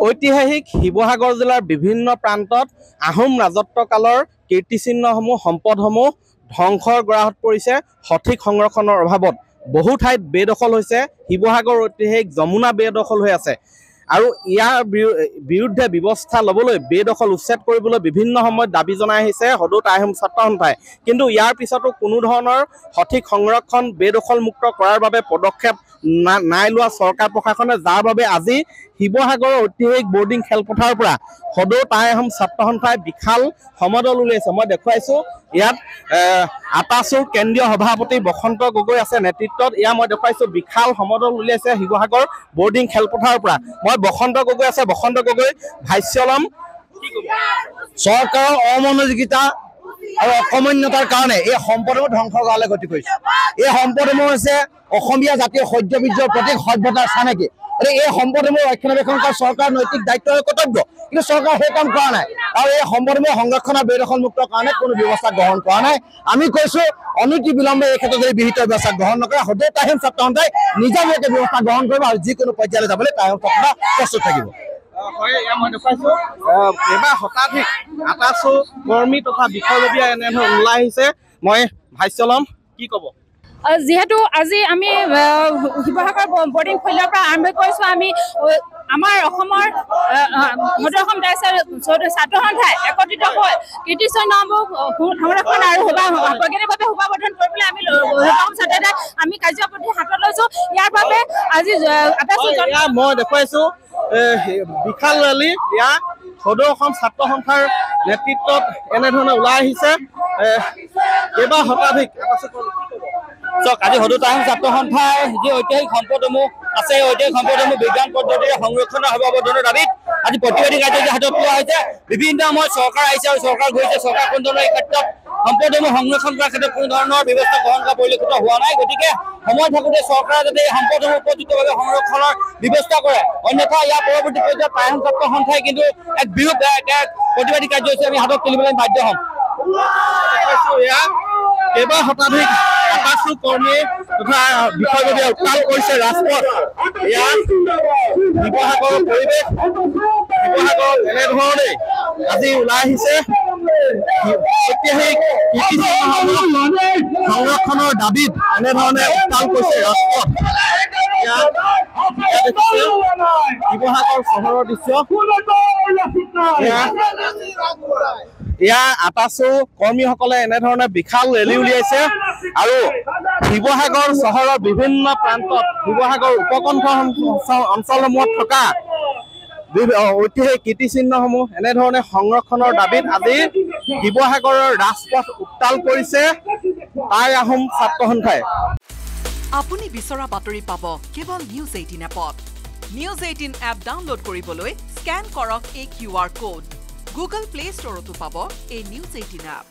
ঐতিহাসিক শিৱসাগৰ জিলাৰ বিভিন্ন প্ৰান্তত আহোম ৰাজত্বকালৰ কীৰ্তিচিহ্নসমূহ সম্পদসমূহ ধ্বংসৰ গৰাহত পৰিছে সঠিক সংৰক্ষণৰ অভাৱত। বহু ঠাইত বেদখল হৈছে। শিৱসাগৰ ঐতিহাসিক যমুনা বেদখল হৈ আছে আৰু ইয়াৰ বিৰুদ্ধে ব্যৱস্থা ল'বলৈ বেদখল উচ্ছেদ কৰিবলৈ বিভিন্ন সময়ত দাবী জনাই আহিছে সদৌ টাই আহোম ছাত্ৰ সন্থাই। কিন্তু ইয়াৰ পিছতো কোনো ধৰণৰ সঠিক সংৰক্ষণ বেদখলমুক্ত কৰাৰ বাবে পদক্ষেপ নাই লোৱা চৰকাৰ প্ৰশাসনে, যাৰ বাবে আজি শিৱসাগৰৰ ঐতিহাসিক বৰ্ডিং খেলপথাৰৰ পৰা সদৌ টাই আহোম ছাত্ৰ সন্থাই বিশাল সমদল উলিয়াইছে। মই দেখুৱাইছোঁ ইয়াত আটাচুৰ কেন্দ্ৰীয় সভাপতি বসন্ত গগৈ আছে নেতৃত্বত। মই দেখুৱাইছোঁ বিশাল সমদল উলিয়াইছে শিৱসাগৰ বৰ্ডিং খেলপথাৰৰ পৰা। মই বসন্ত গগৈ আছে, বসন্ত গগৈ ভাষ্য ল'ম। চৰকাৰৰ অমনোযোগিতা আৰু অকমন্যতাৰ কাৰণে এই সম্পদসমূহ ধ্বংস কৰালৈ গতি কৰিছে। এই সম্পদসমূহ হৈছে অসমীয়া জাতীয় সৌন্দৰ্যৰ প্ৰতীক, সভ্যতাৰ চানেকি। এই সম্পদসমূহ ৰক্ষণাবেক্ষণ কৰা চৰকাৰৰ নৈতিক দায়িত্ব আৰু কৰ্তব্য, কিন্তু চৰকাৰে সেই কাম কৰা নাই আৰু এই সম্পদসমূহ সংৰক্ষণ আৰু বেদখলমুক্তৰ কাৰণে কোনো ব্যৱস্থা গ্ৰহণ কৰা নাই। আমি কৈছোঁ অনতি বিলম্বে এই ক্ষেত্ৰত যদি বিহিত ব্যৱস্থা গ্ৰহণ নকৰে সদৌ টাই আহোম ছাত্ৰ সন্থাই নিজাববীয়াকৈ ব্যৱস্থা গ্ৰহণ কৰিব আৰু যিকোনো পৰ্যায়লৈ যাবলৈ টাই আহোম ছাত্ৰ সন্থা প্ৰস্তুত থাকিব। মই দেখুৱাইছোঁ এইবাৰ শতাধিক আটাচু কৰ্মী তথা বিষয়ববীয়া এনেধৰণে ওলাই আহিছে। মই ভাষ্য ল'ম, কি ক'ব? যিহেতু আজি আমি শিৱসাগৰ বৰ্ডিং ফিল্ডৰ পৰা আৰম্ভ কৰিছোঁ, আমি আমাৰ অসমৰ সদৌ অসম ছাত্ৰ সন্থাই একত্ৰিত হৈ কীৰ্তিচিহ্নসমূহ সংৰক্ষণ আৰু বৈজ্ঞানিকভাৱে শোভাবৰ্ধন কৰিবলৈ আমি কাৰ্যপদ্ধতি হাতত লৈছোঁ। ইয়াৰ বাবে আজি মই দেখুৱাইছোঁ বিশাল ৰেলী। ইয়াত সদৌ অসম ছাত্ৰ সন্থাৰ নেতৃত্বত এনেধৰণে ওলাই আহিছে কেইবা শতাধিক। চাওক, আজি সদৌ টাই আহোম ছাত্ৰ সন্থাই যি ঐতিহাসিক সম্পদসমূহ আছে, ঐতিহাসিক সম্পদসমূহ বিজ্ঞান পদ্ধতিৰে সংৰক্ষণৰ সভাবৰ্ধনৰ দাবীত আজি প্ৰতিবাদী কাৰ্যসূচী হাতত লোৱা হৈছে। বিভিন্ন সময়ত চৰকাৰ আহিছে আৰু চৰকাৰ গৈছে, চৰকাৰ কোনো ধৰণৰ এই ক্ষেত্ৰত সম্পদসমূহ সংৰক্ষণ কৰাৰ ক্ষেত্ৰত কোনো ধৰণৰ ব্যৱস্থা গ্ৰহণ কৰা পৰিলক্ষিত হোৱা নাই। গতিকে সময় থাকোঁতে চৰকাৰে যাতে এই সম্পদসমূহ উপযুক্তভাৱে সংৰক্ষণৰ ব্যৱস্থা কৰে, অন্যথা ইয়াৰ পৰৱৰ্তী পৰ্যায়ত টাই আহোম ছাত্ৰ সন্থাই কিন্তু এক বৃহৎ প্ৰতিবাদী কাৰ্যসূচী আমি হাতত তুলিবলৈ বাধ্য হ'ম। কেইবা শতাধিক আটাচু কৰ্মীয়ে তথা বিষয়ববীয়া উত্তাল কৰিছে ৰাজপথ। ইয়াত শিৱসাগৰৰ পৰিৱেশ, শিৱসাগৰত এনেধৰণে আজি ওলাই আহিছে ঐতিহাসিক কীৰ্তিচিহ্নসমূহ সংৰক্ষণৰ দাবীত এনেধৰণে উত্তাল কৰিছে ৰাজপথ। শিৱসাগৰ চহৰৰ দৃশ্য। ইয়াৰ আটাচু কৰ্মীসকলে এনেধৰণে বিশাল ৰেলী উলিয়াইছে আৰু শিৱসাগৰ চহৰৰ বিভিন্ন প্ৰান্তত শিৱসাগৰ উপকণ্ঠ অঞ্চলসমূহত থকা ঐতিহাসিক কীৰ্তিচিহ্নসমূহ এনেধৰণে সংৰক্ষণৰ দাবীত আজি শিৱসাগৰৰ ৰাজপথ উত্তাল কৰিছে টাই আহোম ছাত্ৰ সন্থাই। আপুনি বিচৰা বাতৰি পাব কেৱল নিউজ 18 এপত। নিউজ 18 এপ ডাউনলোড কৰিবলৈ স্কেন কৰক এই QR কোড। গুগল প্লে ষ্টৰতো পাব এই নিউজ 18 এপ।